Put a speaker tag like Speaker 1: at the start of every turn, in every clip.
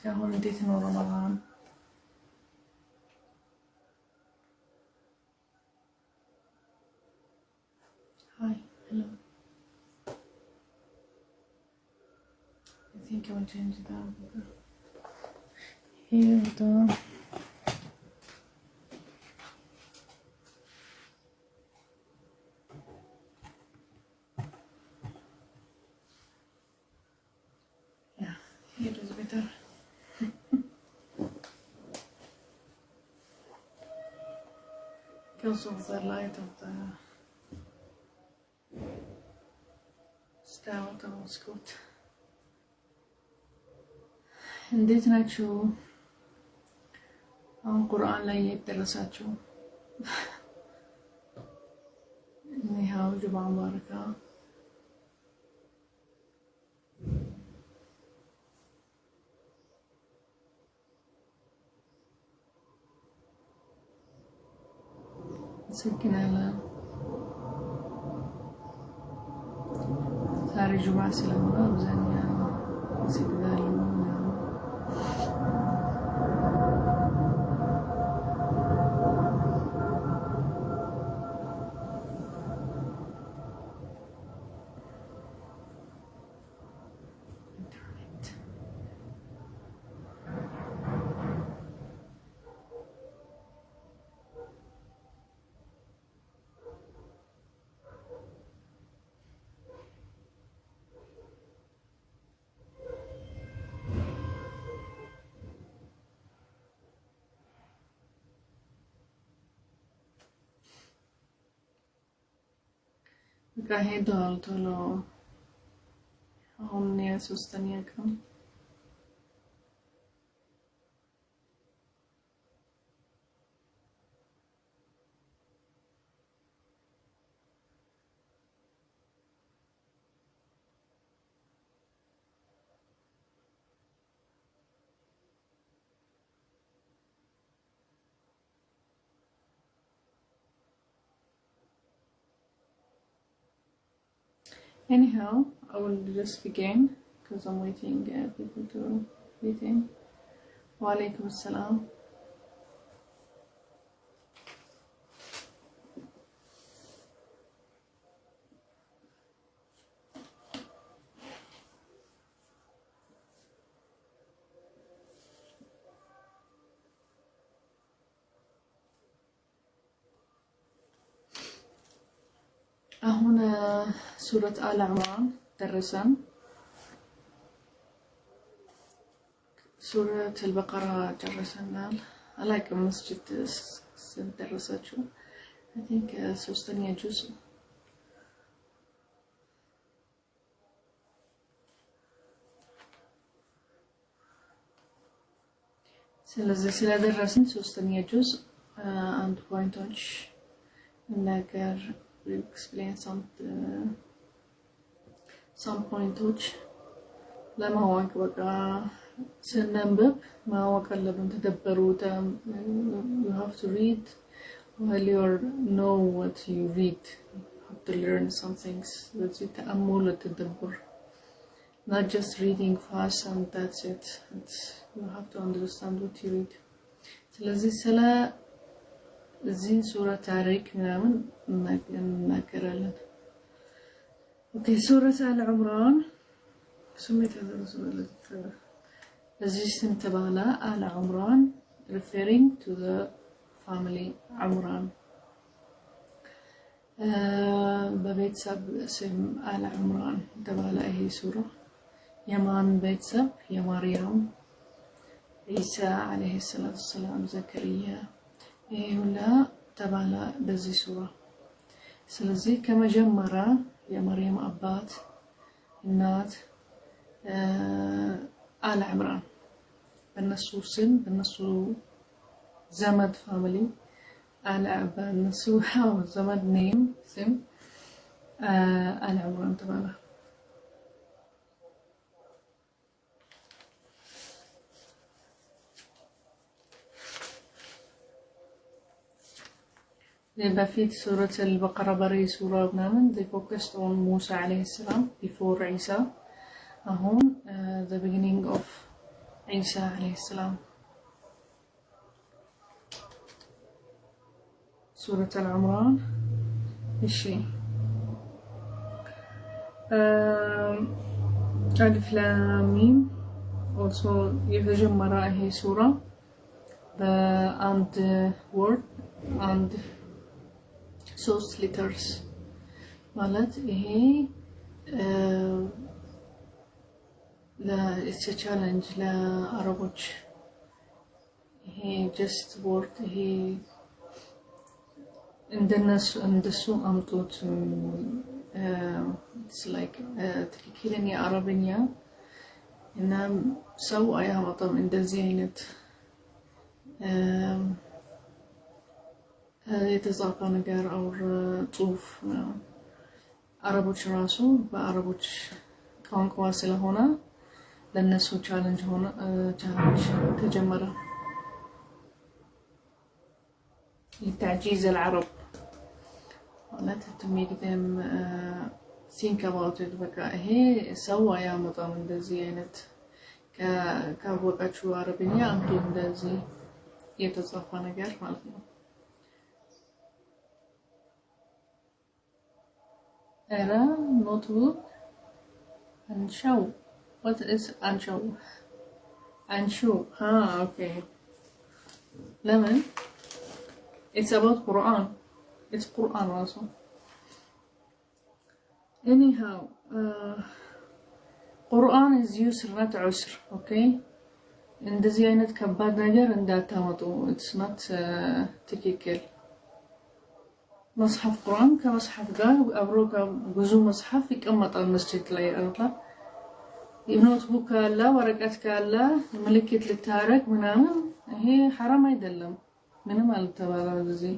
Speaker 1: እስካሁን እንዴት ነው ረመዳን? Hi, hello. I think I will change that. Here we go. Yeah, here is better. Because of the light of the stout of the scoot. እንዴት ናችሁ? አሁን ቁርአን ላይ እየደረሳችሁ ይኸው ጁምዓ ሙባረካ። አመሰግናለሁ። ዛሬ ጁምዓ ስለሆነ አብዛኛው ይሰግዳሉ። በቃ ሄደዋል ቶሎ። አሁን የሶስተኛ ቀን Anyhow, I will just begin because I'm waiting people to waiting. Wa alaikum assalam. هنا سورة آل عمران درسنا سورة البقرة درسنا عليك مسجد درست شو I think سوستانية جزء سلا درسنا سوستانية جزء and point watch نقدر we'll explain some pointers ለማወቅ በቃ ስናንብብ ማወቅ አለብን። ተደበሩት you have to read while you know what you read. You have to learn some things. ለዚህ ተአሙል ተደብር not just reading fast and that's it. You have to understand what you read. ስለዚህ ስለ እዚህ ሱራ ታሪክ ምናምን እናገራለን። ኦኬ ሱረት አል ዑምራን ስሜት ያደረሰለት እዚህ ስም ተባለ አል ዑምራን referring to the family ዑምራን በቤተሰብ ስም አል ዑምራን ተባለ። ይሄ ሱራ የማን ቤተሰብ? የማርያም፣ ዒሳ አለይሂ ሰላቱ ወሰላም፣ ዘከሪያ ይሄ ሁላ ተባለ በዚህ ሱራ። ስለዚህ ከመጀመሪያ የማርያም አባት እናት አል ዑምራን በነሱ ስም በነሱ ዘመድ ፋሚሊ አል በነሱ ዘመድ ኔም ስም አል ዑምራን ተባለ። በፊት ሱረት አልበቀራ በሪ ሱራ ምናምን they focused on Musa alayhi salam before Isa. አሁን the beginning of عيسى عليه السلام. سورة العمران الشي ألف لام ميم. Also የተጀመረ ይሄ ሱራ በአንድ word and 3 letters ማለት ይሄ it's a challenge ለአረቦች። ይሄ just word ይሄ እንደሱ አምጡት። it's like ትክክለኛ አረብኛ እና ሰው አያመጣም እንደዚህ አይነት የተጻፈ ነገር አው ጽሁፍ። አረቦች ራሱ በአረቦች ቋንቋ ስለሆነ ለነሱ ቻሌንጅ ተጀመረ። لتعجيز العرب ማለት to make them think about it። በቃ ይሄ ሰው አያመጣም እንደዚህ አይነት ካወቃችሁ አረብኛ አምጡ እንደዚህ የተጻፈ ነገር ማለት ነው። era notebook anshaw. What is anshaw? Anshaw. Okay. Lemon. It's about Quran. It's Quran also. Anyhow, Quran is yusr not usr, okay? እንደዚህ አይነት ከባድ ነገር እንዳታመጡ። it's not ትክክል። መጽሐፍ ቁርአን ከመጽሐፍ ጋር አብሮ ብዙ መጽሐፍ ይቀመጣል መስጂድ ላይ አይደል? ኖትቡክ ካለ ወረቀት ካለ ምልክት ልታረግ ምናምን ይሄ حرام አይደለም። ምንም አልተባለም እዚህ።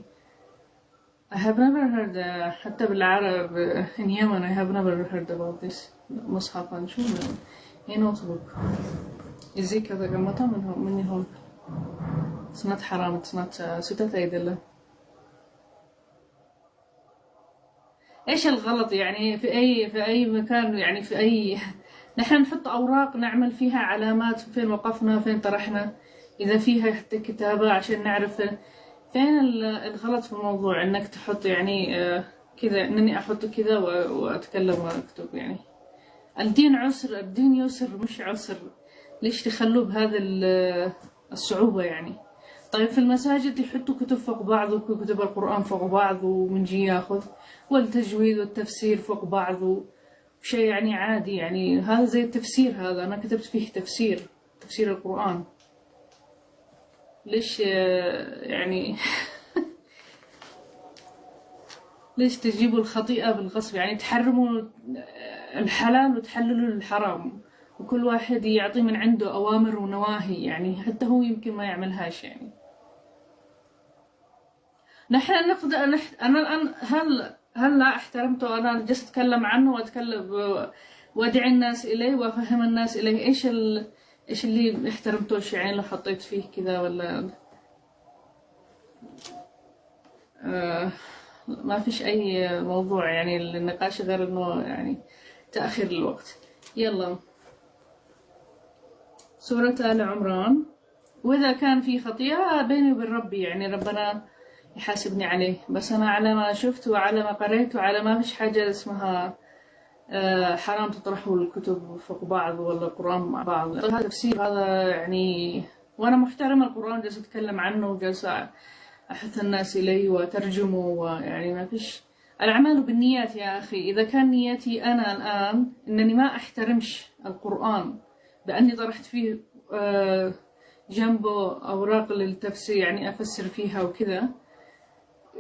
Speaker 1: I have never heard حتى بالعرب in Yemen I have never heard about this مصحف شو هي notebook እዚህ ከተቀመጠ ምን ይሆን? it's not حرام it's not ስህተት አይደለም። ايش الغلط يعني في اي مكان يعني في اي نحن نحط اوراق نعمل فيها علامات فين وقفنا فين طرحنا اذا فيها حتى كتابة عشان نعرف فين الغلط في الموضوع انك تحط يعني كذا انني احط كذا واتكلم واكتب. يعني الدين عسر الدين يسر مش عسر. ليش تخلوه بهذا الصعوبة يعني؟ طيب في المساجد يحطوا كتب فوق بعض وكتب القرآن فوق بعض ومنجي ياخذ والتجويد والتفسير فوق بعض شيء يعني عادي. يعني هذا زي التفسير. هذا أنا كتبت فيه تفسير القرآن. ليش يعني ليش تجيبوا الخطيئة بالغصب؟ يعني تحرموا الحلال وتحللوا الحرام وكل واحد يعطي من عنده أوامر ونواهي. يعني حتى هو يمكن ما يعملهاش. يعني نحن نقدر أنا الآن هل لا احترمته؟ أنا جالس أتكلم عنه وأتكلم وأدعي الناس إليه وأفهم الناس إليه. إيش اللي احترمتوش يعني لو حطيت فيه كذا ولا ما فيش أي موضوع يعني النقاش غير إنه يعني تأخير الوقت. يلا سورة آل عمران. وإذا كان في خطيئة بيني وبين ربي يعني ربنا يحاسبني عليه. بس أنا على ما شفت وعلى ما قريت وعلى ما فيش حاجة اسمها حرام تطرحوا الكتب فوق بعض ولا القرآن مع بعض. هذا تفسير هذا يعني. وأنا محترمة القرآن جالسة أتكلم عنه وجالسة أحث الناس إليه وترجمه. ويعني ما فيش الأعمال بالنيات يا أخي. إذا كان نيتي أنا الآن إنني ما أحترمش القرآن بأني طرحت فيه جنبه أوراق للتفسير يعني أفسر فيها وكذا،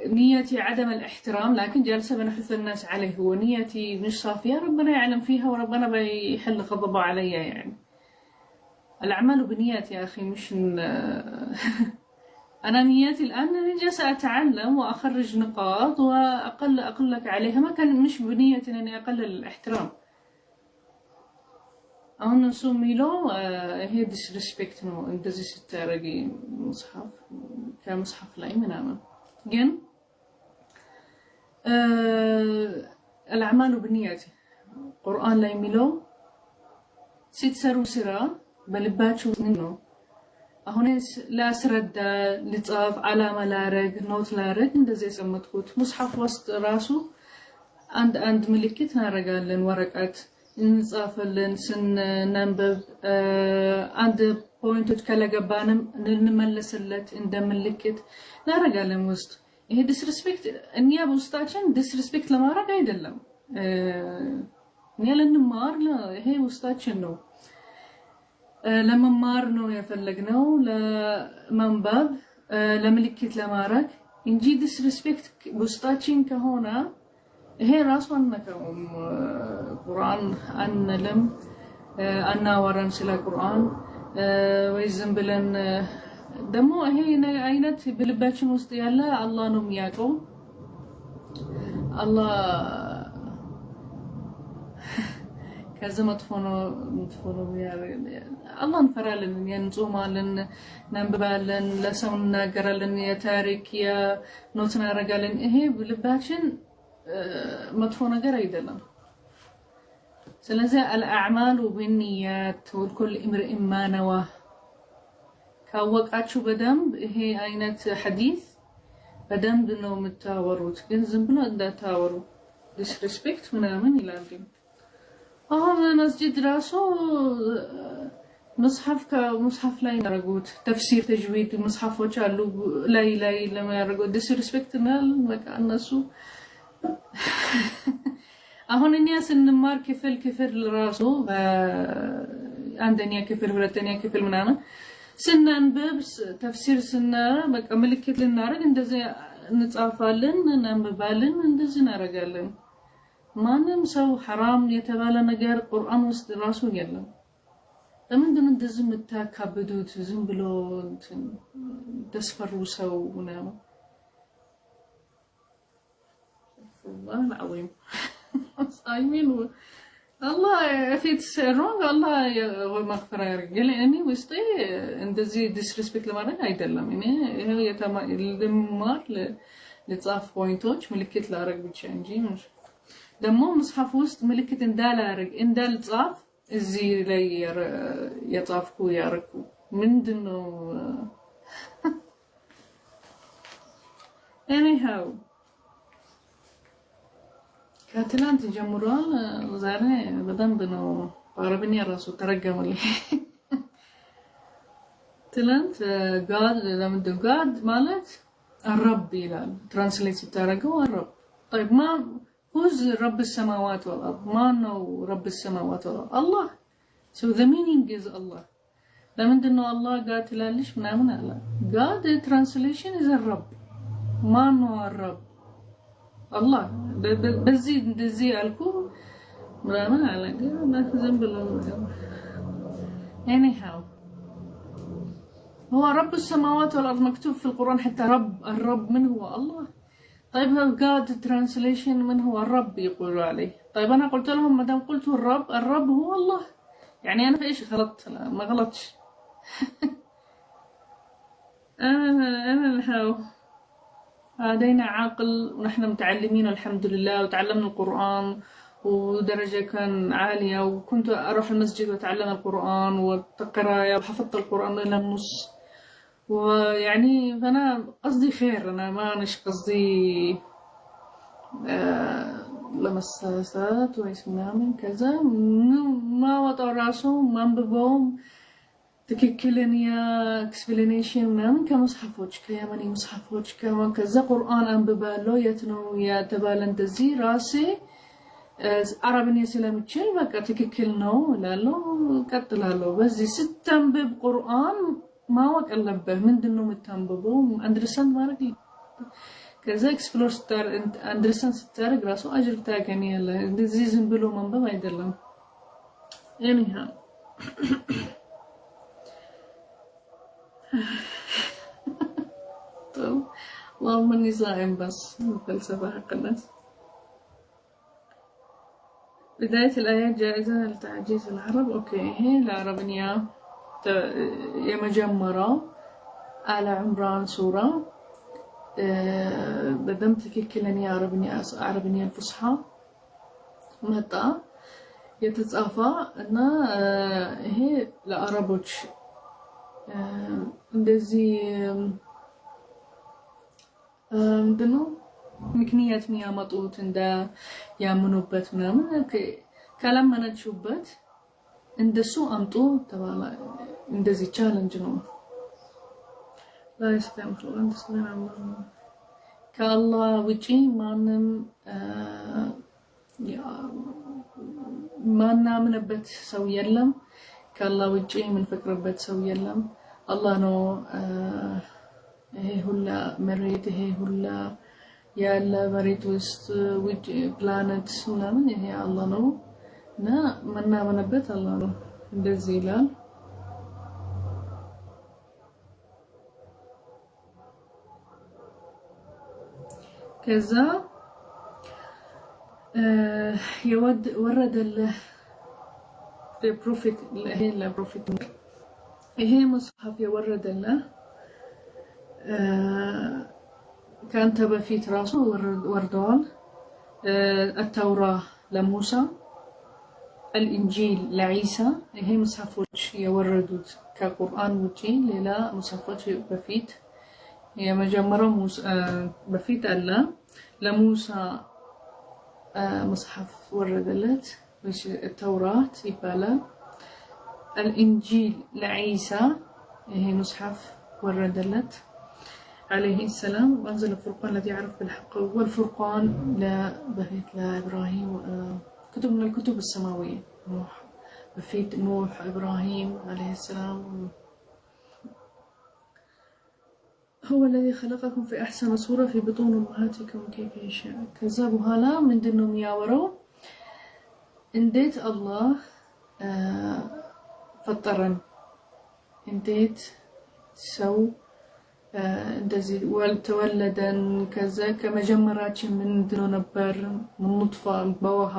Speaker 1: نيتي عدم الاحترام، لكن جالسة بنحث الناس عليه ونيتي مش صافية، ربنا يعلم فيها وربنا بيحل غضبه علي. يعني الأعمال بنيات يا أخي، مش أنا نيتي الآن أني جالسة أتعلم وأخرج نقاط وأقول لك عليها، ما كان مش بنيتي أني أقلل الاحترام أو نسمي له هي disrespect نو እንደዚህ ስታረጊ مصحف كمصحف ላይ ምናምን ግን الأعمال بالنيات ቁርአን ላይ የሚለው ስትሰሩ ስራ በልባችሁ ነው አሁን ላስረዳ ልጻፍ ዓላማ ላረግ ኖት ላረግ እንደዚህ ያስቀመጥኩት ሙስሐፍ ውስጥ ራሱ አንድ ምልክት እናረጋለን ወረቀት እንጻፈለን ስንነንበብ አንድ ፖይንቶች ከለገባንም እንመለስለት እንደምልክት እናረጋለን ውስጥ ይሄ ዲስሪስፔክት እኛ በውስጣችን ዲስሪስፔክት ለማድረግ አይደለም እኛ ለንማር ይሄ ውስጣችን ነው ለመማር ነው የፈለግነው ለመንበብ ለምልክት ለማድረግ እንጂ ዲስሪስፔክት ውስጣችን ከሆነ ይሄ ራሱ አንነካውም ቁርአን አንልም አናወራም ስለ ቁርአን ወይ ዝም ብለን ደግሞ ይሄ አይነት በልባችን ውስጥ ያለ አላህ ነው የሚያውቀው አላህ ከዛ መጥፎ ነው አላህ እንፈራለን እንጾማለን እናንብባለን ለሰው እናገራለን የታሪክ የኖት እናረጋለን ይሄ በልባችን መጥፎ ነገር አይደለም ስለዚህ الأعمال بالنيات والكل امرئ ما نوى ካወቃችሁ በደንብ ይሄ አይነት ሐዲስ በደንብ ነው የምታወሩት ግን ዝም ብሎ እንዳታወሩ ዲስሪስፔክት ምናምን ይላል አሁን መስጂድ ራሱ مصحف ላይ ያረጉት ተፍሲር ተጅዊድ መጽሐፎች አሉ ላይ ለማያረጉት ዲስሪስፔክት ነው በቃ እነሱ አሁን እኛ ስንማር ክፍል ራሱ አንደኛ ክፍል ሁለተኛ ክፍል ምናምን ስናንብብ ተፍሲር በቃ ምልክት ልናረግ እንደዚህ እንጻፋለን እናንብባለን እንደዚህ እናረጋለን ማንም ሰው حرام የተባለ ነገር ቁርአን ውስጥ ራሱ የለም ለምንድን እንደዚህ የምታካብዱት ዝም ብሎ ተስፈሩ ሰው ምናምን والله العظيم صايمين الله في تسرون الله مغفرة يرجل يعني وسطي እንደዚህ ዲስሪስፔክት ለማድረግ አይደለም እኔ ይሄ ለማር ለጻፍ ፖይንቶች ምልክት ላረግ ብቻ እንጂ ደግሞ መጽሐፍ ውስጥ ምልክት እንዳላረግ እንዳልጻፍ እዚህ ላይ የጻፍኩ ያረኩ ምንድነው anyhow ከትላንት ጀምሯል ዛሬ በደንብ ነው በአረብኛ ራሱ ተረገመልኝ ትላንት ጋድ ለምንድነው ጋድ ማለት الرب ይላል ትራንስሌት ሲታረገው الرب طيب ما who's رب السماوات والارض ما نو رب السماوات والارض الله so the meaning is Allah ለምንድነው الله ጋድ ትላለሽ ምናምን አለ God translation is الرب ما نو الرب الله بزي alku ምናምን አለ ግን ዝም ብሎ anyhow هو رب السماوات والارض مكتوب في القرآن حتى الرب من هو الله طيب God translation من هو الرب يقولوا عليه طيب انا قلت لهم ما دام قلتوا الرب هو الله يعني انا في ايش غلطت ما غلطش انا الهاو هذين عاقل ونحن متعلمين الحمد لله وتعلمنا القرآن ودرجة كان عالية وكنت أروح المسجد وأتعلم القرآن والقراءة وحفظت القرآن إلى النص ويعني فأنا قصدي خير أنا ما نش قصدي لمساسات ويسمنا من كذا ما وطأ راسهم ما انببهم تككلنيا explanation ምናምን ከመጽሐፎች ከየመኒ መጽሐፎች ከዛ ቁርአን አንብባለሁ የትነው ያተባለ እንደዚህ ራሴ አረብኛ ስለምችል በቃ ትክክል ነው እላለሁ ቀጥላለሁ በዚህ ስተንብብ ቁርአን ማወቅ አለበት ምንድነው የምታንብበው አንደርስታንድ ማድረግ ከዛ ኤክስፕሎር ስታር አንደርስታንድ ስታረግ ራሱ አጅር ታገኛለህ እንደዚህ ዝም ብሎ ማንበብ አይደለም anyhow طيب اللهم اني صائم بس الفلسفة حق الناس بداية الآيات جائزة لتعجيز العرب اوكي هي العربية يا مجمرة على عمران سورة بدمت كلني عربية الفصحى متى የተጻፈ እና ይሄ ለአረቦች እንደዚህ ምንድነው ምክንያት የሚያመጡት እንደ ያምኑበት ምናምን ካላመናችሁበት እንደሱ አምጡ ተባለ። እንደዚህ ቻሌንጅ ነው። ከአላህ ውጪ ማንም ማናምንበት ሰው የለም። ከአላህ ውጪ የምንፈቅርበት ሰው የለም። አላህ ነው ይሄ ሁላ መሬት ይሄ ሁላ ያለ መሬት ውስጥ ውጭ ፕላኔት ምናምን ይሄ አላህ ነው እና ማናምንበት አላህ ነው። እንደዚህ ይላል። ከዛ ወረደልህ ለፕሮፌት ለፕሮፌት ይሄ መጽሐፍ የወረደልህ ከአንተ በፊት ራሱ ወርደዋል። አተውራ ለሙሳ፣ አልኢንጂል ለዒሳ። ይሄ መጽሐፎች የወረዱት ከቁርአን ውጪ ሌላ መጽሐፎች በፊት የመጀመሪያው በፊት አለ። ለሙሳ መጽሐፍ ወረደለት ተውራት ይባላል። الإنجيل لعيسى هي مصحف وردلت عليه السلام. وأنزل الفرقان الذي يعرف بالحق والفرقان لبهيت لإبراهيم كتب من الكتب السماوية. بفيت نوح إبراهيم عليه السلام. هو الذي خلقكم في أحسن صورة في بطون أمهاتكم كيف يشاء. كذبوا هلا من دنهم ياورو انديت الله فطرن انديت سو እንደዚህ ተወለደን ከዛ ከመጀመሪያችን ምንድነው ነበር من نطفة በውሃ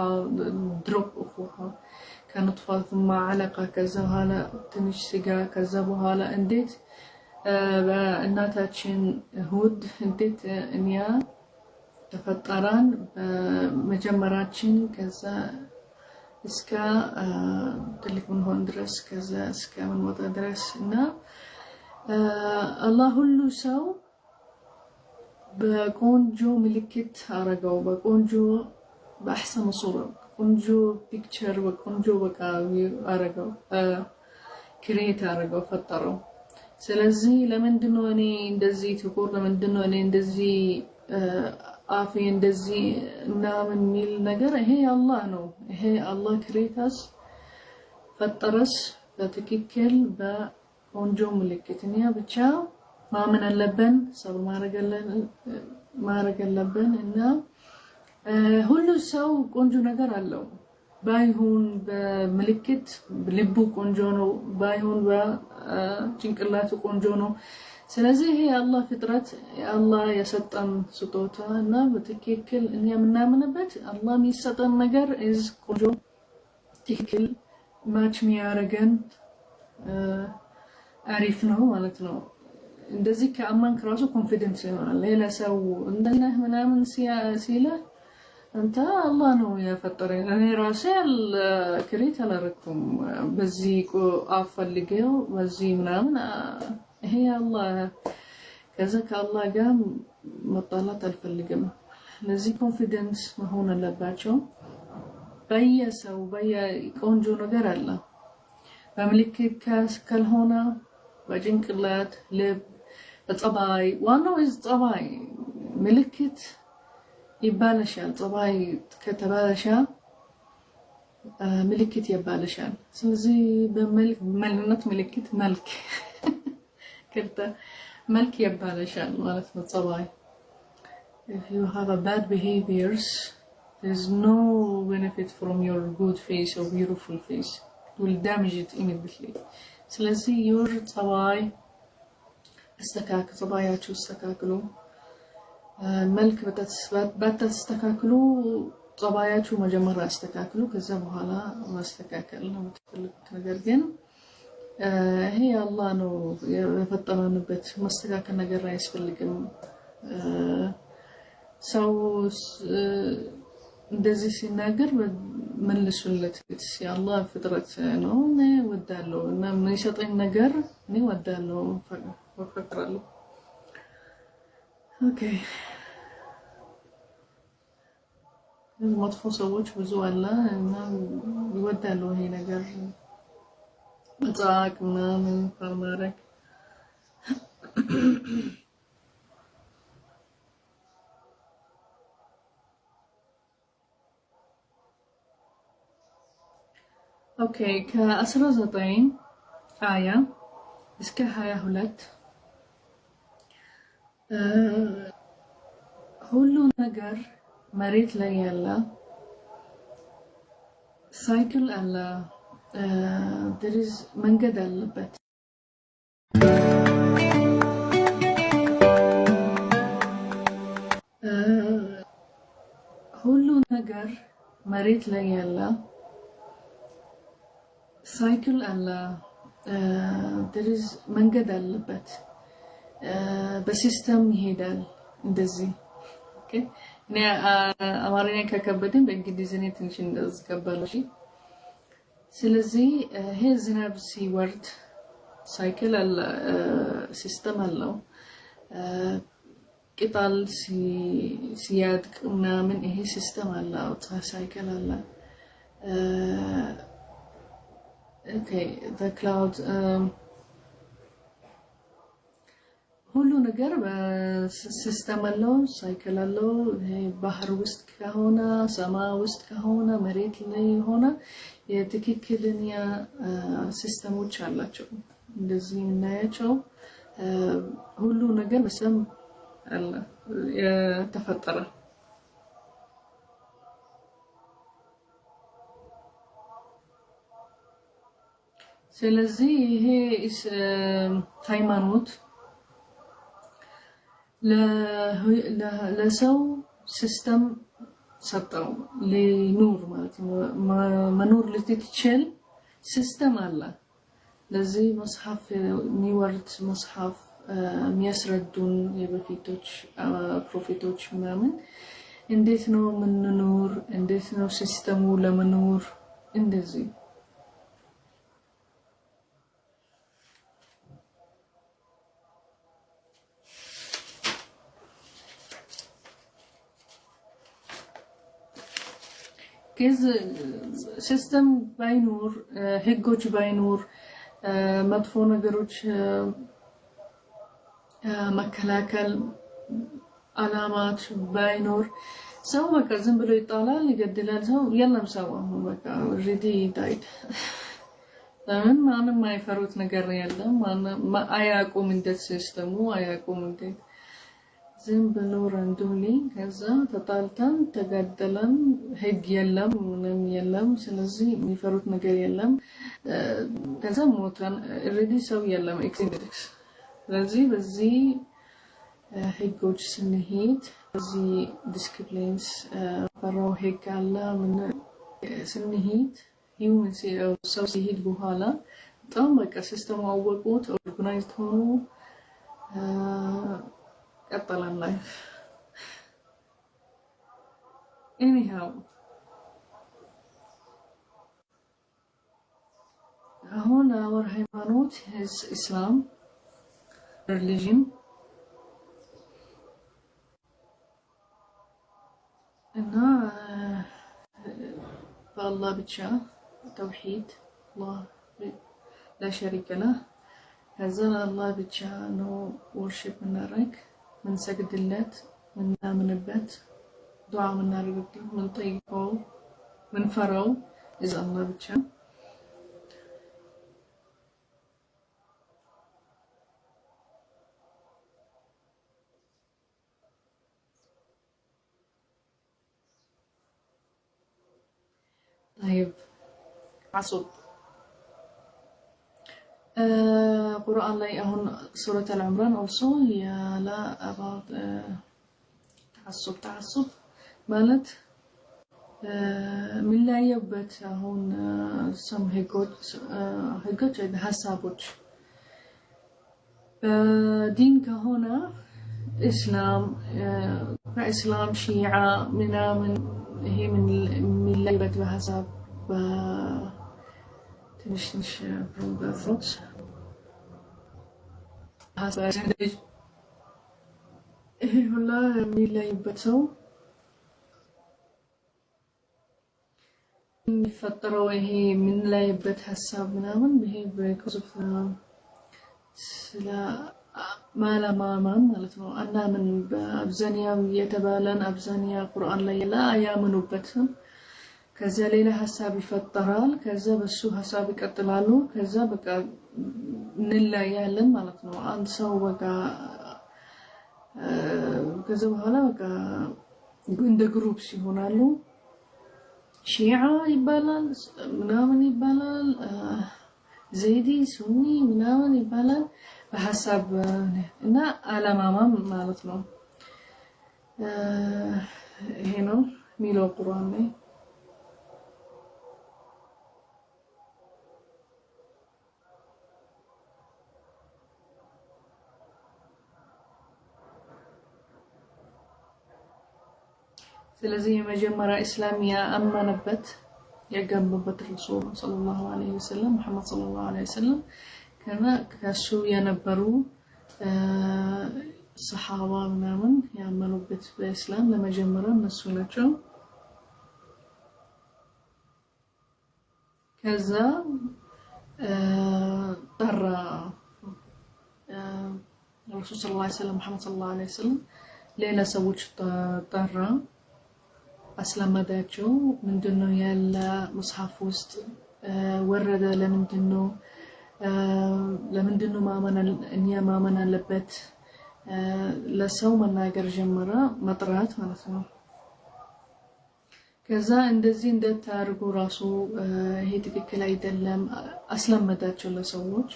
Speaker 1: ድሮፕ ኦፍ ውሃ ከነጥፋት ማዕለቃ ከዛ በኋላ ትንሽ ስጋ ከዛ በኋላ እንዴት በእናታችን ሁድ እንዴት እኛ ተፈጠራን በመጀመሪያችን ከዛ እስከ ትልቅ ምን ድረስ ከዛ እስከ ምን ወጣ ድረስ እና አላህ ሁሉ ሰው በቆንጆ ምልክት አረጋው በቆንጆ በአህሰን ሱራ ቆንጆ ፒክቸር በቆንጆ በቃ አረጋው ክሬት አረጋው ፈጠረው። ስለዚህ ለምንድነው እኔ እንደዚህ ጥቁር ለምንድነው እኔ እንደዚህ አፌ እንደዚህ ምናምን ሚል ነገር ይሄ አላህ ነው። ይሄ አላህ ክሬታስ ፈጠረስ በትክክል በቆንጆ ምልክት እኛ ብቻ ማመን አለብን ሰው ማረግ አለብን እና ሁሉ ሰው ቆንጆ ነገር አለው ባይሆን በምልክት ልቡ ቆንጆ ነው ባይሆን በጭንቅላቱ ቆንጆ ነው። ስለዚህ ይሄ አላህ ፍጥረት አላህ የሰጠን ስጦታ እና በትክክል እኛ ምናምንበት አላህ የሚሰጠን ነገር is ቆንጆ ትክክል ማች የሚያረገን አሪፍ ነው ማለት ነው። እንደዚህ ከአማንክ ራሱ ኮንፊደንስ ይሆናል። ሌላ ሰው እንደዚህ ምናምን ሲለ አንተ አላህ ነው የፈጠረኝ እኔ ራሴ ክሬት አላረኩም በዚህ አፈልገው በዚህ ምናምን ይሄ አላህ ከዛ ከአላህ ጋር መጣላት አልፈልግም። ለዚህ ኮንፊደንስ መሆን አለባቸው። በየሰው በየቆንጆ ነገር አለ በምልክት ካልሆነ በጭንቅላት ልብ በጸባይ ዋናው ጸባይ ምልክት ይባላሻል። ጸባይ ከተባለሻ ምልክት ይባላሻል። ስለዚህ በመልክነት ምልክት መልክ كده ملك يبالشان ማለት ነው ጸባይ if you have a bad behaviors there's no benefit from your good face or beautiful face it will damage it immediately. ስለዚህ your ጸባይ ጸባያችሁ አስተካክሉ። መልክ በተስተካክሉ ጸባያችሁ መጀመሪያ አስተካክሉ ከዛ በኋላ ማስተካከል ነው የምትፈልጉት ነገር ግን ይሄ አላህ ነው የፈጠረንበት ማስተካከል ነገር አያስፈልግም። ሰው እንደዚህ ሲናገር መልሱለት ያአላህ ፍጥረት ነው እኔ ወዳለው እና ምን ይሰጠኝ ነገር እኔ ወዳለው ፈቅራለሁ ኦኬ መጥፎ ሰዎች ብዙ አለ እና ይወዳሉ ይሄ ነገር መጻቅ ምናምን ማድረግ اوكي ከ19 አያ እስከ 22 ሁሉ ነገር መሬት ላይ ያለ ሳይክል አለ there is መንገድ አለበት ሁሉ ነገር መሬት ላይ ያለ ሳይክል አለ there is መንገድ አለበት በሲስተም ይሄዳል እንደዚህ ኦኬ እኔ አማርኛ ከከበደኝ በእንግሊዝኛ ትንሽ እንደዝቀበለሽ ስለዚህ ይሄ ዝናብ ሲወርድ ሳይክል አለ ሲስተም አለው ቅጠል ሲያድግ ምናምን ይሄ ሲስተም አለው ሳይክል አለ okay the cloud ሁሉ ነገር በሲስተም አለው ሳይክል አለው ባህር ውስጥ ከሆነ ሰማይ ውስጥ ከሆነ መሬት ላይ ሆነ የትክክለኛ ሲስተሞች አላቸው እንደዚህ እናያቸው ሁሉ ነገር በሰም አለ የተፈጠረ ስለዚህ ይሄ ሃይማኖት ለሰው ሲስተም ሰጠው ለኑር ማለት ነው መኖር ልትችል ሲስተም አለ ለዚህ መጽሐፍ የሚወርድ መጽሐፍ የሚያስረዱን የበፊቶች ፕሮፌቶች ምናምን እንዴት ነው ምንኖር እንዴት ነው ሲስተሙ ለመኖር እንደዚህ كيز سيستم باينور هيجوش باينور مدفو نقروش مكلاكل علامات باينور سو بقى زنبلو يطالع يقدلال سو يلا مسواه بقى already died تمام ما أنا ما يفروت نقر يلا ما أياكو من ده سيستمو أياكو من ده زنبلو رندولي كذا تطالتن تقدلن هيج يلم منم يلم سلزي ميفروت نقر يلم كذا موتن already سو يلم اكسيدكس سلزي بزي هيجوش سنهيت بزي disciplines فرو هيك على من سنهيت human سو سيهيت بوهالا طبعا بقى سيستم أوقات organized هونو قطلن life anyhow هون our ሃይማኖት is Islam religion እና بالله ብቻ توحيد الله لا شريك له هذا الله ብቻ ነው worship እናረግ من سجدلات من نامنبات دعاء من نارجت من طيقو من فرو إذا الله بتشا طيب عصب قرآن لي هون سورة العمران also يا لا about تعصب مالت من لا يبت هون some هيجوت حسابوش دين كهونا إسلام شيعة من ይሄ የሚለይበት በሀሳብ ትንሽ ፕሮግራፎች ይሄ ሁላ የሚለይበት ሰው የሚፈጠረው ይሄ የምንለይበት ሀሳብ ምናምን ይሄ በኮንሰፕት ስለ ማለማመን ማለት ነው። አናምን በአብዛኛው የተባለን አብዛኛው ቁርአን ላይ አያምኑበትም። ከዛ ሌላ ሀሳብ ይፈጠራል። ከዛ በሱ ሀሳብ ይቀጥላሉ። ከዛ በቃ እንለያያለን ማለት ነው። አንድ ሰው በቃ ከዛ በኋላ በቃ እንደ ግሩፕ ይሆናሉ። ሺዓ ይባላል ምናምን ይባላል፣ ዘይዲ ሱኒ ምናምን ይባላል በሀሳብ እና አለማማም ማለት ነው። ይሄ ነው የሚለው ቁርአን ላይ። ስለዚህ የመጀመሪያ እስላም ያመነበት የገባበት ረሱል ሰለላሁ ዐለይሂ ወሰለም መሐመድ ሰለላሁ ዐለይሂ ወሰለም ከሱ የነበሩ ሰሃባ ምናምን ያመኑበት በእስላም ለመጀመሪያ እነሱ ናቸው። ከዛ ጠራ ረሱል ሰለላሁ ዐለይሂ ወሰለም መሐመድ ሰለላሁ ዐለይሂ ወሰለም ሌላ ሰዎች ጠራ፣ አስለመዳቸው። ምንድነው ያለ መጽሐፍ ውስጥ ወረደ፣ ለምንድነው ማመን አለበት ለሰው መናገር ጀመረ፣ መጥራት ማለት ነው። ከዛ እንደዚህ እንደታርጉ ራሱ ይሄ ትክክል አይደለም አስለመዳቸው ለሰዎች።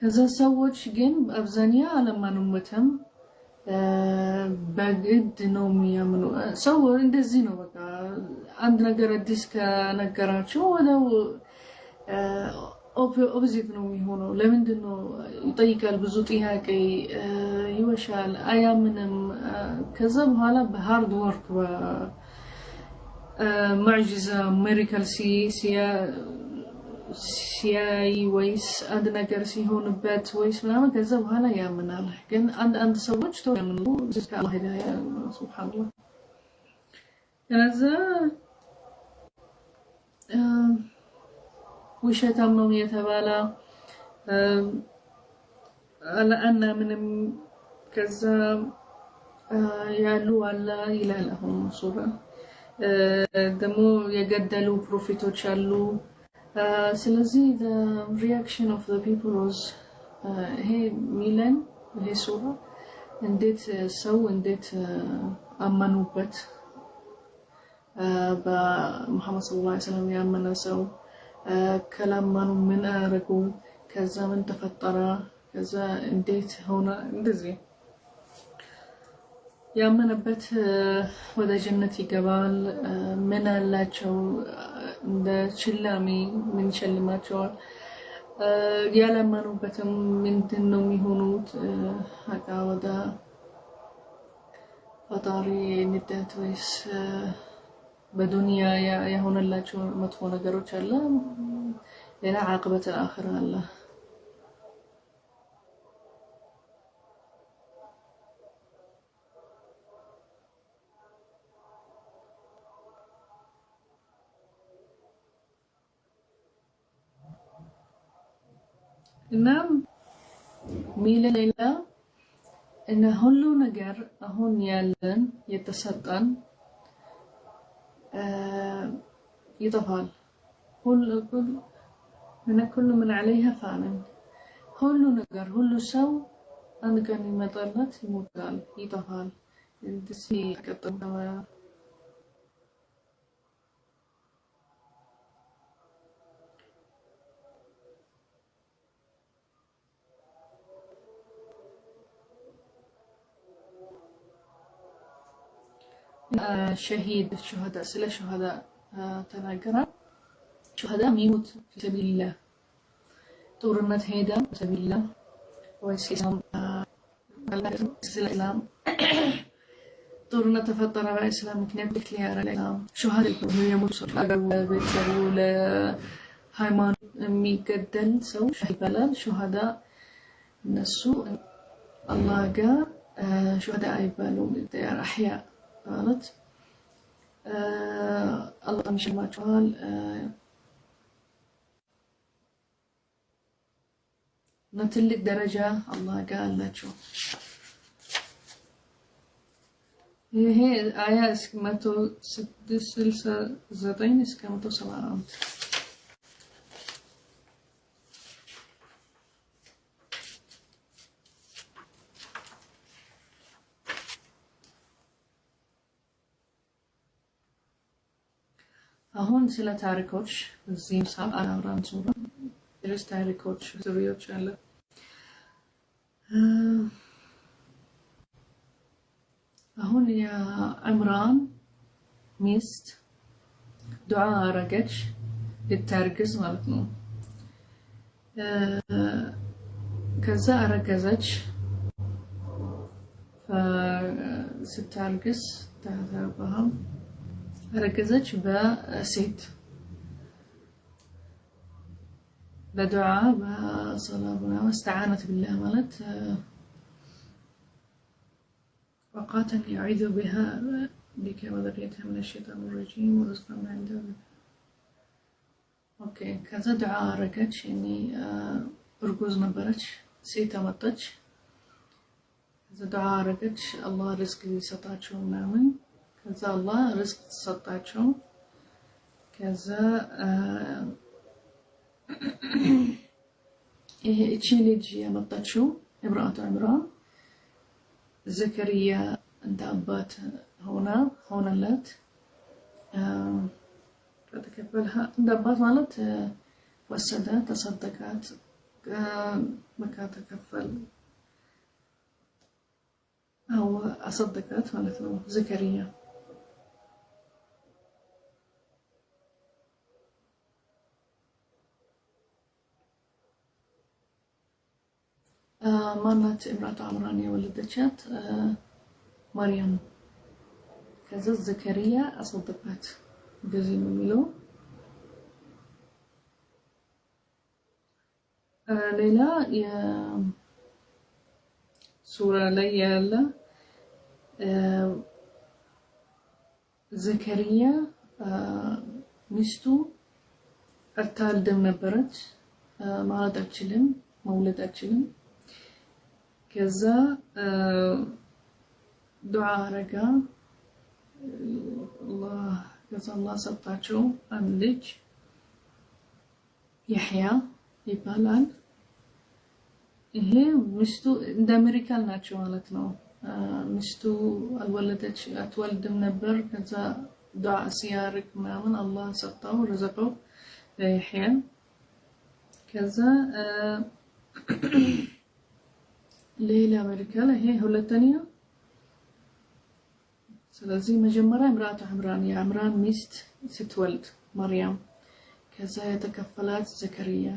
Speaker 1: ከዛ ሰዎች ግን አብዛኛው አለማኑበትም በግድ ነው የሚያምኑ። ሰው እንደዚህ ነው በቃ አንድ ነገር አዲስ ከነገራቸው ወዲያው ኦፖዚት ነው የሚሆነው። ለምንድን ነው ይጠይቃል፣ ብዙ ጥያቄ ይወሻል፣ አያምንም። ከዛ በኋላ በሃርድ ወርክ በሙዕጂዛ ሚራክል ሲያይ ወይስ አንድ ነገር ሲሆንበት ወይስ ምናምን ከዛ በኋላ ያምናል። ግን አንድ ሰዎች ያምኑ አላህ ሂዳያ ሱብሃንአላህ። ከዛ ውሸታም ነው የተባለ አናምንም። ከዛ ያሉ አላ ይላል። አሁን ሱራ ደግሞ የገደሉ ፕሮፌቶች አሉ። ስለዚህ the reaction of the people was ይሄ ሚለን ይሄ ሱራ እንዴት ሰው እንዴት አመኑበት በመሐመድ ሰለላሁ ዐለይሂ ወሰለም ያመነ ሰው ከላማኑ ምን አረጉ፣ ከዛ ምን ተፈጠረ፣ ከዛ እንዴት ሆነ። እንደዚህ ያመነበት ወደ ጀነት ይገባል። ምን አላቸው እንደ ችላሚ ምን ይሸልማቸዋል። ያላመኑበትም ምንድን ነው የሚሆኑት? አቃ ወደ ፈጣሪ ንደት ወይስ በዱንያ የሆነላቸው መጥፎ ነገሮች አለ፣ ሌላ ዓቅበት አኺራ አለ። እናም ሚለላ እና ሁሉ ነገር አሁን ያለን የተሰጠን ይጠፋል። كل من عليها فان ሁሉ ነገር ሁሉ ሰው አንድ ቀን ይመጣለት ይሞታል፣ ይጠፋል። እንደዚህ ቀጥታ شهيد الشهداء سلا شهداء تناقرا شهداء يموت في سبيل الله طورنت هيدا في سبيل الله ويسلام الإسلام ጦርነት ተፈጠረ በእስላም ምክንያት ዲክሌር ላይ ሸሃዳ የሞቱ ቤተሰቡ ለሃይማኖት የሚገደል ሰው ይባላል ሸሃዳ። እነሱ አላህ ጋር ሸሃዳ አይባሉም። አህያ ማለት አላህ ይሽማቸዋል። ትልቅ ደረጃ አላህ ጋር አላቸው። ይሄ አያ እስከ 169 እስከ 171 አሁን ስለ ታሪኮች እዚህ ሳብ አላወራም። ሱራ ድረስ ታሪኮች ዙሪያዎች አለ። አሁን የዕምራን ሚስት ዱዓ አረገች ልታርግዝ ማለት ነው። ከዛ አረገዘች። ስታርግዝ ታታባም አረገዘች በሴት ለዱዓ በሰላምና استعانت بالله ማለት وقاتا يعيذ بها بك وذريتها من الشيطان الرجيم ورزقا من عنده. اوكي كذا دعاء አረገች እኔ እርጉዝ ነበረች ሴት አመጣች። ከዛ ዱዓ አረገች አላህ ሪዝቅ ሊሰጣቸው ምናምን። ከዛ አላህ ሪዝቅ ሰጣቸው። ከዛ ይሄ እቺ ልጅ ያመጣችው ኢብራቱ ዕምራን ዘከሪያ እንደ አባት ሆነላት። ከተከፈለها እንደ አባት ማለት ወሰደ ተሰደቃት በቃ ተከፈል አው አሰደቃት ማለት ነው ዘከሪያ። ማናት ኢብራቱ ዕምራን የወለደቻት ማርያም። ከዛ ዘከሪያ አሰደቃት በዚህ ነው የሚለው። ሌላ የሱራ ላይ ያለ ዘከሪያ ሚስቱ አታልደም ነበረች ማለት አትችልም መውለድ አትችልም። ከዛ ዱዓ አረጋ አላህ ሰጣቸው አንድ ልጅ ያህያ ይባላል። ይሄ ሚስቱ እንደ ሚራክል ናቸው ማለት ነው። ሚስቱ አልወለደች አትወልድም ነበር። ከዛ ዱዓ ሲያርግ ምናምን አላህ ሰጣው ረዘቀው ያህያ። ከዛ ሌላ ሚራክል ይሄ ሁለተኛ። ስለዚህ መጀመሪያ ኢብራቱ ዕምራን የዕምራን ሚስት ስትወልድ ማርያም። ከዛ የተከፈላት ዘከሪያ።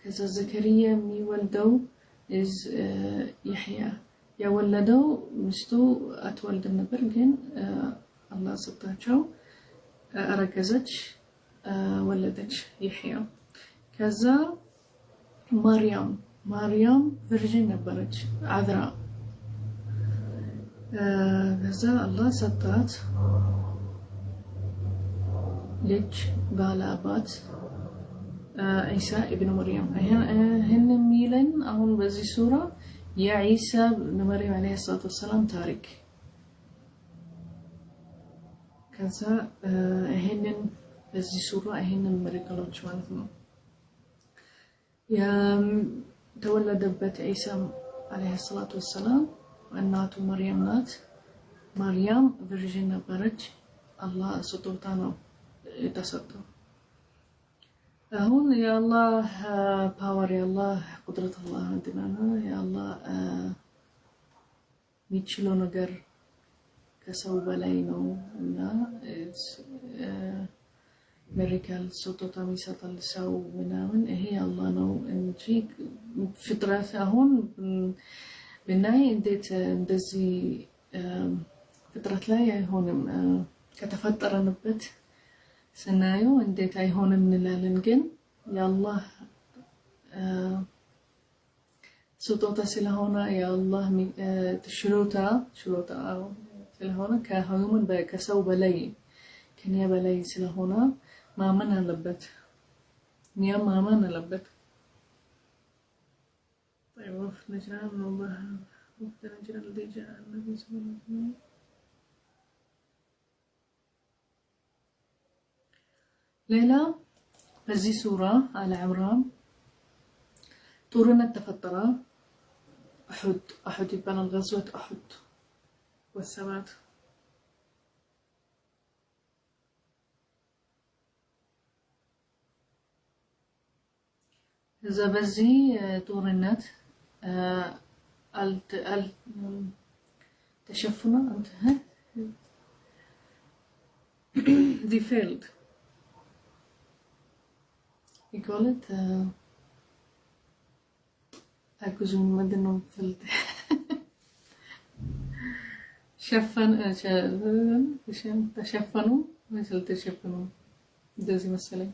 Speaker 1: ከዛ ዘከሪያ የሚወልደው ያህያ የወለደው ሚስቱ አትወልድም ነበር ግን አላህ ሰጣቸው አረገዘች ወለደች ያህያ። ከዛ ማርያም ቨርጂን ነበረች አዝራ። ከዛ አላህ ሰጣት ልጅ ባላባት ዒሳ ኢብኑ መርየም። ይሄን የሚለን አሁን በዚህ ሱራ የዒሳ ኢብኑ መርየም አለይሂ ሰላቱ ወሰላም ታሪክ። ከዛ ይሄንን በዚህ ሱራ ይሄንን ሚራክሎች ማለት ነው የተወለደበት ዒሳ አለይሂ ሰላቱ ወሰላም እናቱ ማርያም ናት። ማርያም ቨርጂን ነበረች። አላህ ስጦታ ነው የተሰጠው። አሁን የአላህ ፓወር የአላህ ቁድረት አላህ እንትናና የአላህ የሚችለው ነገር ከሰው በላይ ነው እና ሚራክል ስጦታ የሚሰጣል ሰው ምናምን ይሄ አላህ ነው እንጂ ፍጥረት አሁን ብናይ እንዴት እንደዚህ ፍጥረት ላይ አይሆንም ከተፈጠረንበት ስናየው እንዴት አይሆንም እንላለን ግን የአላህ ስጦታ ስለሆነ የአላህ ችሎታ ስለሆነ ከሁሉም ከሰው በላይ ከኛ በላይ ስለሆነ ማመን አለበት እኛም ማመን አለበት طيب نجرى من الله نجرى الذي جاء النبي صلى الله عليه وسلم ليلى بزي سورة على عمران ጦርነት ተፈጠረ أحد يبان الغزوة أحد والثبات إذا بزي ጦርነት تشفنا they failed you call it أكوزون مدنهم فلت تشفنوا مثل تشفنوا دوزي مثلا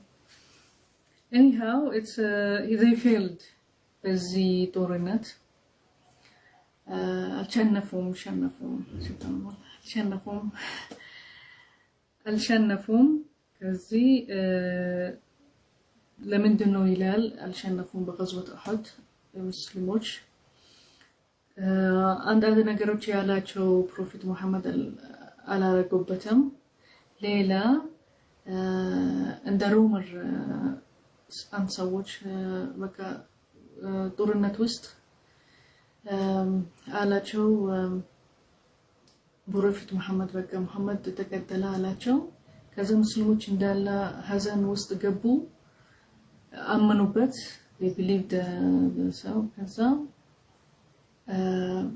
Speaker 1: anyhow it's they failed بزي طورنات الشنفهم كزي لمن دنو يلال الشنفهم بغزوة أحد ሙስሊሞች አንዳንድ ነገሮች ያላቸው ፕሮፌት መሐመድ አላረጉበትም ሌላ እንደ ሩመር ሰዎች በቃ ጦርነት ውስጥ አላቸው ፕሮፌት መሐመድ በቃ መሐመድ ተቀጠለ አላቸው ከዛ ሙስሊሞች እንዳለ ሀዘን ውስጥ ገቡ አመኑበት they believed the so kaza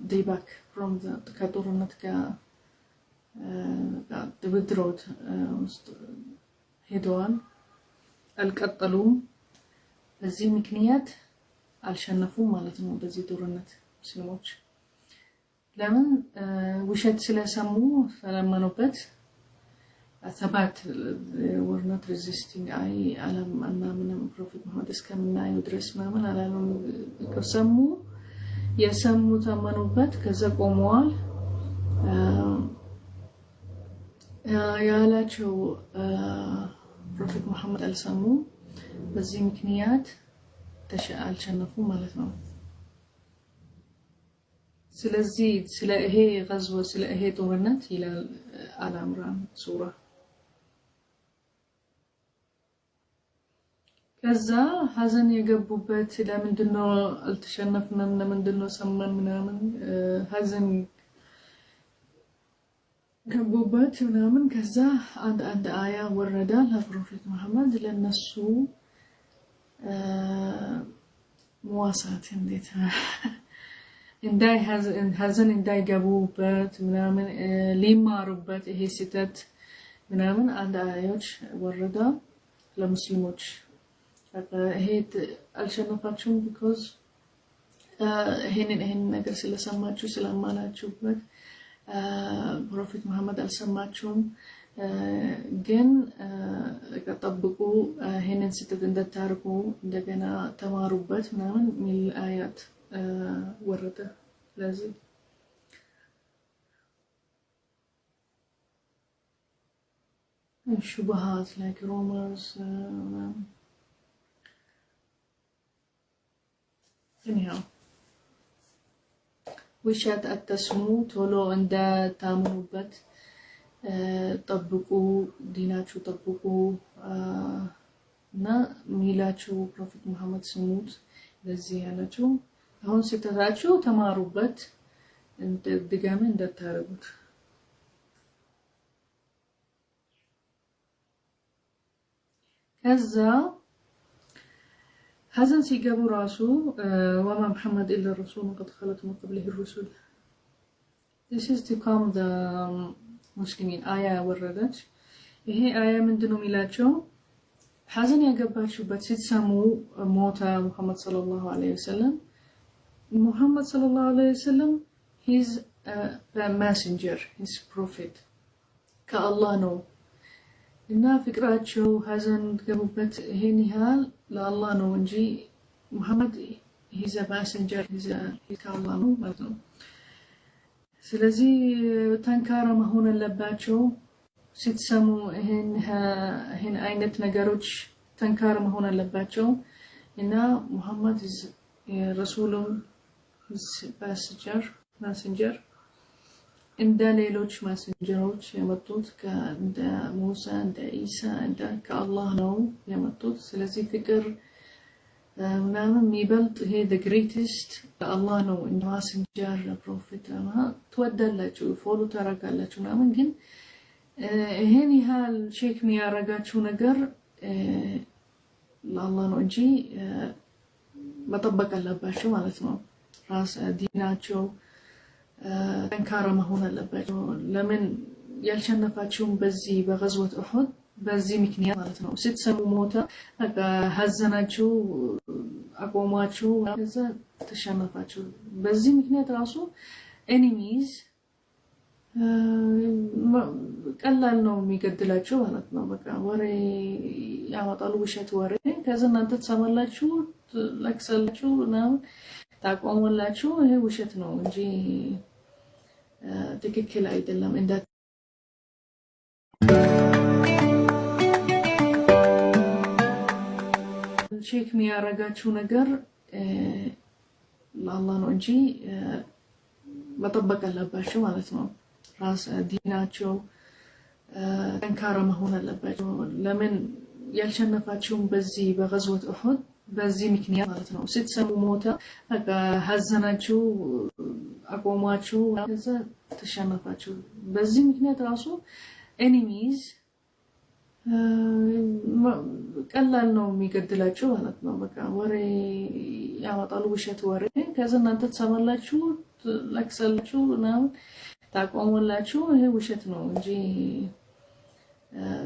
Speaker 1: they back from the ከጦርነት ጋር the withdrawed ሄደዋል አልቀጠሉም በዚህ ምክንያት አልሸነፉም ማለት ነው በዚህ ጦርነት ሙስሊሞች ለምን ውሸት ስለሰሙ ስለማኑበት ثبات were not resisting አለም እና ምንም ፕሮፌት መሐመድ እስከምናዩ ድረስ ማመን አላለም ከሰሙ የሰሙ ተመኑበት ከዛ ቆመዋል ያላቸው ፕሮፌት መሐመድ አልሰሙ በዚህ ምክንያት አልሸነፉ ማለት ነው ስለዚህ ስለ ይሄ غزوة ስለ ይሄ ጦርነት ይላል አልአምራን ሱራ ከዛ ሀዘን የገቡበት ለምንድነው አልተሸነፍንም ለምንድነው ሰማን ምናምን ሀዘን ገቡበት ምናምን ከዛ አንድ አያ ወረዳ ለፕሮፌት መሐመድ ለነሱ መዋሳት እንዴት እንዳይ ሀዘን እንዳይገቡበት ምናምን ሊማሩበት ይሄ ሲተት ምናምን አንድ አያዎች ወረዳ ለሙስሊሞች ይሄ አልሸነፋችሁም because ይሄን ነገር ስለሰማችሁ ስለማናችሁበት ፕሮፌት መሐመድ አልሰማችሁም ግን ተጠብቁ ይሄንን ሲተት እንደታርቁ እንደገና ተማሩበት ምናምን ሚል አያት ወረደ ለዚህ شبهات like rumors anyhow ውሸት አትስሙ ቶሎ እንደታምኑበት ጠብቁ ዲናችሁ ጠብቁ እና ሚላችሁ ፕሮፌት መሐመድ ስሙት ለዚህ ያላችሁ አሁን ሲተታችሁ ተማሩበት ድጋሚ እንደታረጉት ከዛ ሀዘን ሲገቡ ራሱ ወማ መሐመድ ኢላ ረሱል قد خلت من قبله الرسل this is to calm the ሙስሊሚን አያ ወረደች ይሄ አያ ምንድነው የሚላቸው ሀዘን ያገባችሁበት ሲሰሙ ሞታ ሙሐመድ ሰለላሁ ዐለይሂ ወሰለም ሙሐመድ ሰለላሁ ዐለይሂ ወሰለም he's messenger, his prophet ከአላህ ነው እና ፍቅራቸው ሀዘን ገቡበት ይሄን ያህል ለአላህ ነው እንጂ ሙሐመድ he's a messenger ከአላህ ነው ማለት ነው። ስለዚህ ጠንካራ መሆን አለባቸው ስትሰሙ ይሄን አይነት ነገሮች ጠንካራ መሆን አለባቸው እና ሙሐመድ ረሱሉን messenger እንደ ሌሎች ማሰንጀሮች የመጡት እንደ ሙሳ እንደ ኢሳ እንደ ከአላህ ነው የመጡት። ስለዚህ ፍቅር ምናምን የሚበልጥ ይሄ the greatest አላህ ነው እንደ ማሰንጀር ፕሮፌት ትወዳላችሁ ፎሎ ታረጋላችሁ ምናምን ግን ይሄን ያህል ቼክ የሚያረጋችሁ ነገር ለአላህ ነው እንጂ መጠበቅ አለባችሁ ማለት ነው። ራስ ዲናቸው ጠንካራ መሆን አለባቸው። ለምን ያልሸነፋችሁም በዚህ በገዝወት ኡሁድ በዚህ ምክንያት ማለት ነው። ስትሰሙ ሞተ ሀዘናችሁ አቆማችሁ ከዛ ተሸነፋችሁ። በዚህ ምክንያት ራሱ ኤኒሚዝ ቀላል ነው የሚገድላችሁ ማለት ነው። በቃ ወሬ ያወጣሉ ውሸት ወሬ ከዛ እናንተ ተሰማላችሁ ለክሰላችሁ ምናምን ታቆሙላችሁ። ይሄ ውሸት ነው እንጂ ትክክል አይደለም። እንደ ቼክ የሚያረጋችሁ ነገር ለአላህ ነው እንጂ መጠበቅ አለባችሁ ማለት ነው። ራስ ዲናቸው ጠንካራ መሆን አለባቸው። ለምን ያልሸነፋችሁም በዚህ በገዝወት ኡሁድ በዚህ ምክንያት ማለት ነው። ስትሰሙ ሞተ ሀዘናችሁ አቆማችሁ ከዛ ተሸነፋችሁ። በዚህ ምክንያት ራሱ ኤኒሚዝ ቀላል ነው የሚገድላችሁ ማለት ነው። በቃ ወሬ ያወጣሉ ውሸት ወሬ ከዛ እናንተ ተሰማላችሁ ለክሰላችሁ ምናምን ታቆሙላችሁ። ይሄ ውሸት ነው እንጂ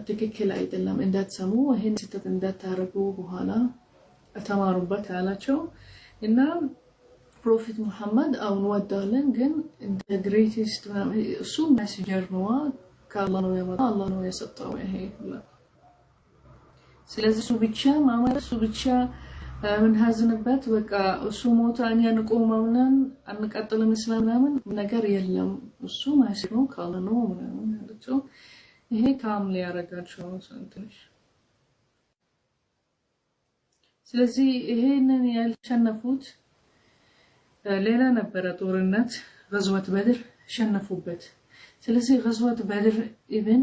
Speaker 1: ትክክል አይደለም። እንዳትሰሙ ይሄን ስህተት እንዳታረጉ በኋላ ተማሩበት ያላቸው እና ፕሮፌት ሙሐመድ አሁን ወዳለን ግን the greatest እሱ messenger ነው ከአላህ ነው የመጣው አላህ ነው የሰጠው ይሄ። ስለዚህ እሱ ብቻ ማማር እሱ ብቻ ምን ሀዝንበት በቃ እሱ ሞታ እኛ እንቆማውናን አንቀጥልም እስላም ምናምን ነገር የለም። እሱ መስሎ ከአላህ ነው ምናምን ያለችው ይሄ ካም ሊያረጋቸው ሰንትሽ። ስለዚህ ይሄንን ያልሸነፉት ሌላ ነበረ ጦርነት ገዝወት በድር ሸነፉበት። ስለዚህ ገዝወት በድር ኢብን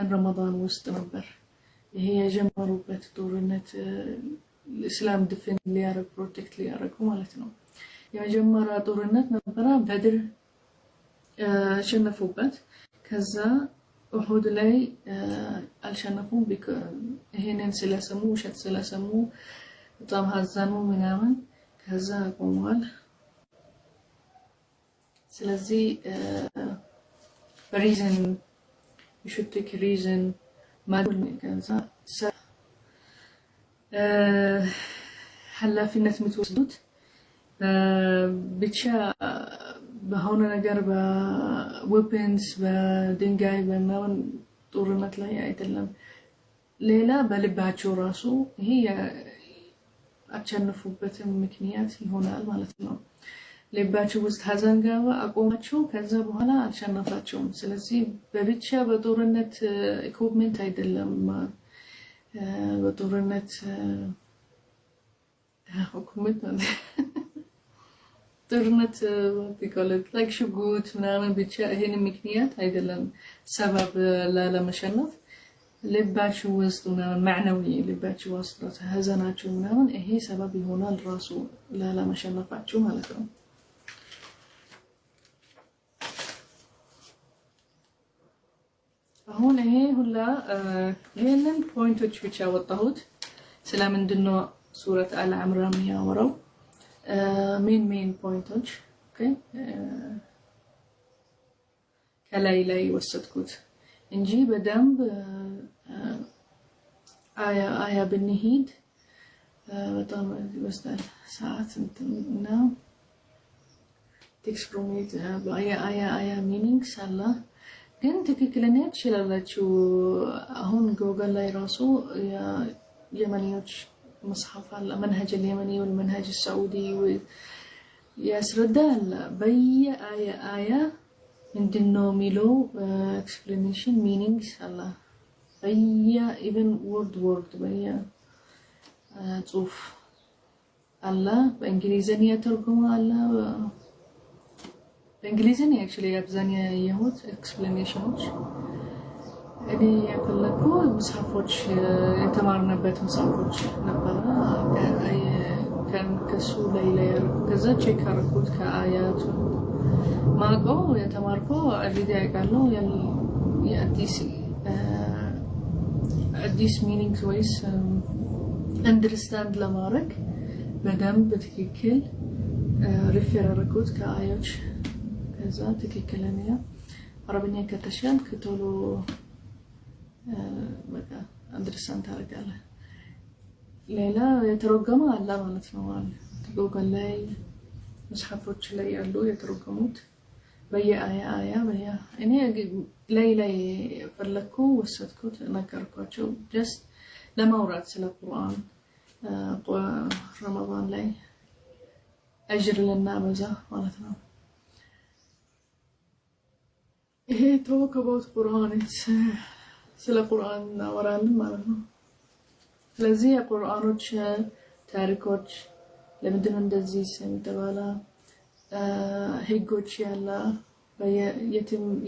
Speaker 1: ረመዳን ውስጥ ነበር ይሄ የጀመሩበት ጦርነት እስላም ዲፌንድ ሊያረግ ፕሮቴክት ሊያረጉ ማለት ነው። የመጀመሪያ ጦርነት ነበረ በድር ሸነፉበት። ከዛ ኡሁድ ላይ አልሸነፉም። ይሄንን ስለሰሙ ውሸት ስለሰሙ በጣም ሀዘኑ ምናምን ከዛ ቆመዋል። ስለዚህ reason you should take a reason ማዱል ከዛ ኃላፊነት የምትወስዱት ብቻ በሆነ ነገር በዌፐንስ በድንጋይ በምናምን ጦርነት ላይ አይደለም። ሌላ በልባቸው ራሱ ይሄ ያቸነፉበትም ምክንያት ይሆናል ማለት ነው። ልባቸው ውስጥ ሀዘን ገባ አቆማቸው ከዛ በኋላ አልሸነፋቸውም። ስለዚህ በብቻ በጦርነት ኢኩፕመንት አይደለም በጦርነት ኢኩፕመንት ጦርነት ቢቆለት ላይክ ሽጉጥ ምናምን ብቻ ይሄን ምክንያት አይደለም ሰበብ ላለመሸነፍ። ልባቸው ውስጥ ምናምን ማዕናዊ ልባቸው ውስጥ ሀዘናቸው ምናምን ይሄ ሰበብ ይሆናል ራሱ ላለመሸነፋቸው ማለት ነው። አሁን ይሄ ሁላ ይሄንን ፖይንቶች ብቻ ወጣሁት። ስለምንድነው ሱረት አል ኢምራን የሚያወራው ሜን ፖይንቶች ኦኬ ከላይ ወሰድኩት እንጂ በደንብ አያ ብንሄድ በጣም ይወስዳል ሰዓት እና takes from it አያ meanings አለ ግን ትክክለኛ ትችላላችሁ አሁን ጎግል ላይ ራሱ የመንዮች መጽሐፍ አለ መንሃጅ اليمني والمنهج السعودي ያስረዳል በየአያ ምንድነው የሚለው explanation meanings አለ even word በየ ጽሁፍ አለ በእንግሊዘኛ ተርጉሞ አለ በእንግሊዘኛ actually አብዛኛው የሆት ኤክስፕላኔሽኖች እኔ የፈለኩ መጽሐፎች የተማርነበት መጽሐፎች ነበር ከሱ ላይ ከዛ ቼክ አደረኩት ከአያቱ ማቀው የተማርከው አዲስ ያውቃለሁ የአዲስ ሚኒንግስ ወይስ አንደርስታንድ ለማድረግ በደንብ በትክክል ሪፈር አደረኩት ከአያዎች ከዛ ትክክለኛ አረብኛ ከተሻልክ ቶሎ በቃ አንደርስታንድ ታደርጋለህ ሌላ የተረጎመ አለ ማለት ነው ጎግል ላይ መጽሐፎች ላይ ያሉ የተረጎሙት በየአያ እኔ ላይ ፈለኩ ወሰድኩት ነገርኳቸው just ለማውራት ስለ ቁርአን ረመዳን ላይ አጅር ለናበዛ ማለት ነው ይሄ talk about Quran ስለ ቁርአን እናወራለን ማለት ነው ስለዚህ የቁርአኖች ታሪኮች ለምንድን ነው እንደዚህ ሰምተባላ ህጎች ያላ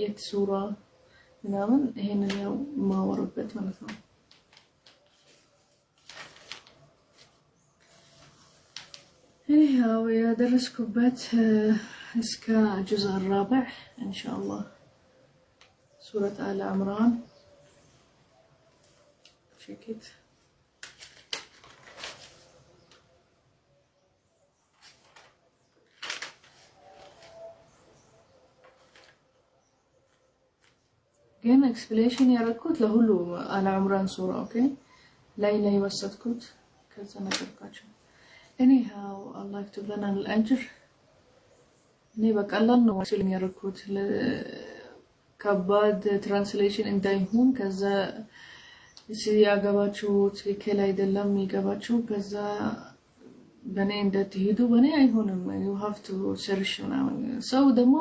Speaker 1: የት ሱራ ምናምን ይሄንን ያው ማወራበት ማለት ነው ያው ያደረስኩበት እስከ ጁዝ الرابع ان شاء الله سورة آل عمران شكت جيم اكسبليشن يركوت لهلو آل عمران سورة اوكي لا يوسطكوت كذا نقرقاتشو anyhow الله يكتب لنا الأجر نيبك الله نو مسؤول يركوت ከባድ ትራንስሌሽን እንዳይሆን ከዛ ሲያገባችሁ ትክክል አይደለም ይገባችሁ ከዛ በኔ እንደትሄዱ በኔ አይሆንም you have to search ምናምን ሰው ደግሞ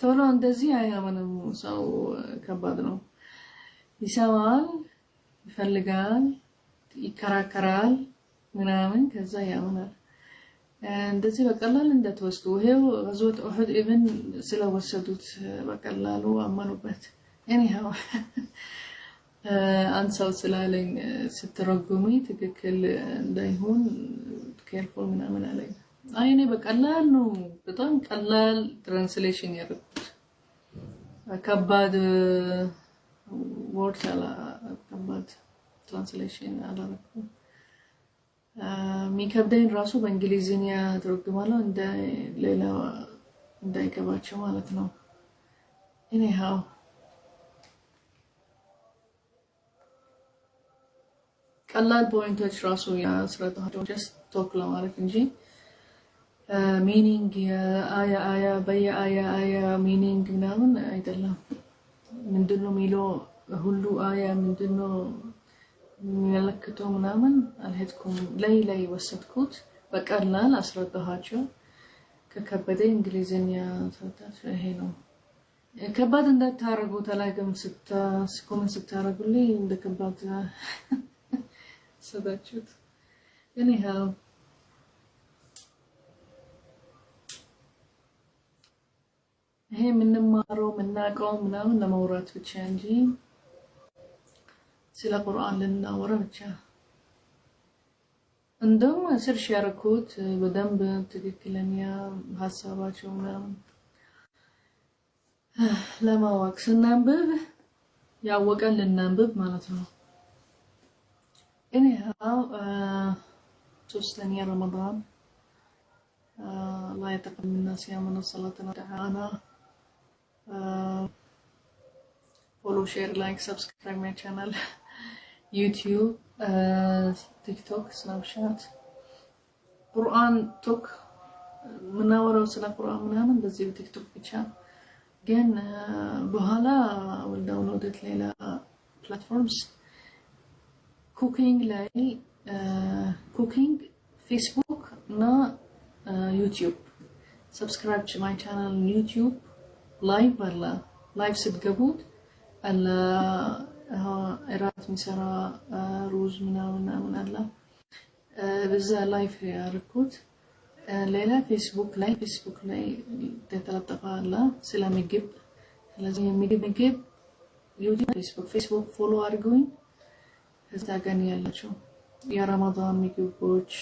Speaker 1: ቶሎ እንደዚህ አያምንም ሰው ከባድ ነው ይሰማል ይፈልጋል ይከራከራል ምናምን ከዛ ያምናል እንደዚህ በቀላል እንደተወስዱ ይሄው غزوة أحد even ስለወሰዱት በቀላሉ አመኑበት anyhow አንሳው ስላለኝ ስትረጉሚ ትክክል እንዳይሆን careful ምናምን አለኝ አይኔ በቀላል ነው በጣም ቀላል ትራንስሌሽን ያደረኩት ከባድ ወርድ አላ ከባድ ትራንስሌሽን አላረኩም ሚከብደኝ ራሱ በእንግሊዝኛ ተርጉማለሁ እንደ ሌላ እንዳይገባቸው ማለት ነው anyhow ቀላል ፖይንቶች ራሱ ያስረዳቸው just talk ለማድረግ እንጂ ሚኒንግ አያ በየአያ ሚኒንግ ምናምን አይደለም ምንድነው የሚለው ሁሉ አያ ምንድነው የሚመለከተው ምናምን አልሄድኩም ላይ ወሰድኩት በቀላል አስረዳኋቸው ከከበደ እንግሊዝኛ ተታች ይሄ ነው ከባድ እንዳታረጉ ተላገም ኮሜንት ስታረጉልኝ እንደ ከባድ ሰዳችሁት anyhow ይሄ ምንማረው ምናቀው ምናምን ለማውራት ብቻ እንጂ ስለ ቁርአን ልናወራ ብቻ እንደውም ሰርች ያረኩት በደንብ ትክክለኛ ሐሳባቸው ምናምን ለማወቅ ስናንብብ ያወቀን ልናንብብ ማለት ነው anyhow ሶስተኛ ረመዳን الله يتقبل منا صيامنا وصلاتنا تعالى follow share like subscribe my channel YouTube TikTok Snapchat Quran talk ምናወራው ስለ ቁርአን ምናምን በዚህ በቲክቶክ ብቻ ግን በኋላ will download ሌላ ፕላትፎርምስ ኩኪንግ ላይ ኩኪንግ ፌስቡክ እና ዩቲዩብ ሰብስክራይብ to my channel ዩቲዩብ ላይቭ አለ ላይቭ ስትገቡት አለ እራት የሚሰራ ሩዝ ምናምን አለ በዛ ላይቭ ያርኩት ሌላ ፌስቡክ ላይ ተተለጠፈ አለ ስለ ምግብ ስለዚህ ምግብ ዩቲዩብ ፌስቡክ ፎሎ አድርጉኝ እዛ ጋር ያላችሁ የረመዳን ምግቦች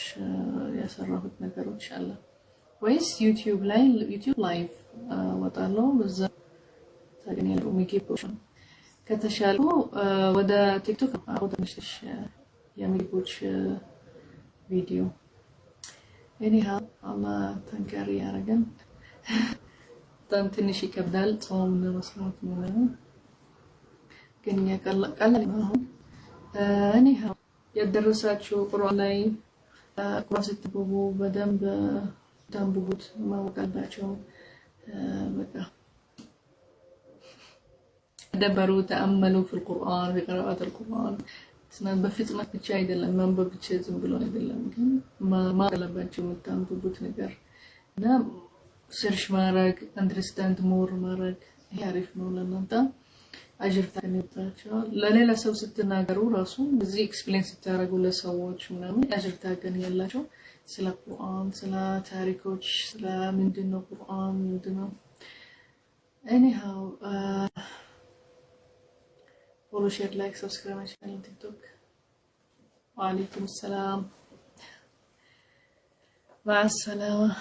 Speaker 1: ያሰራሁት ነገሮች አለ ወይስ ዩቲዩብ ላይቭ ወጣለው በዛ ታገኛሉ ምግቦች ከተሻሉ ወደ ቲክቶክ አውጥተሽ የምግቦች ቪዲዮ anyhow Allah ተንከሪ ያረጋን በጣም ትንሽ ይከብዳል ጾም ለመስራት ነው ግን ያቀላል ነው anyhow የደረሳችሁ ቁርአን ላይ ቁርአን ስትገቡ በደንብ ታንብቡት ማወቃላችሁ በቃ دبروا تأملوا في القرآن في قراءة القرآن በፍጥነት ብቻ አይደለም ማንበብ ብቻ ዝም ብሎ አይደለም ግን ማለባችሁ የምታንብቡት ነገር እና ሰርች ማድረግ አንደርስታንድ ሞር ማድረግ ይሄ አሪፍ ነው ለእናንተ አጅር ታገኙባችኋል ለሌላ ሰው ስትናገሩ ራሱ እዚህ ኤክስፕሌን ስታደርጉ ለሰዎች ምናምን አጅር ታገኛላችሁ ስለ ቁርአን ስለ ታሪኮች ስለ ምንድነው ቁርአን ምንድነው anyhow follow share like subscribe my channel TikTok wa alaikum assalam مع السلامة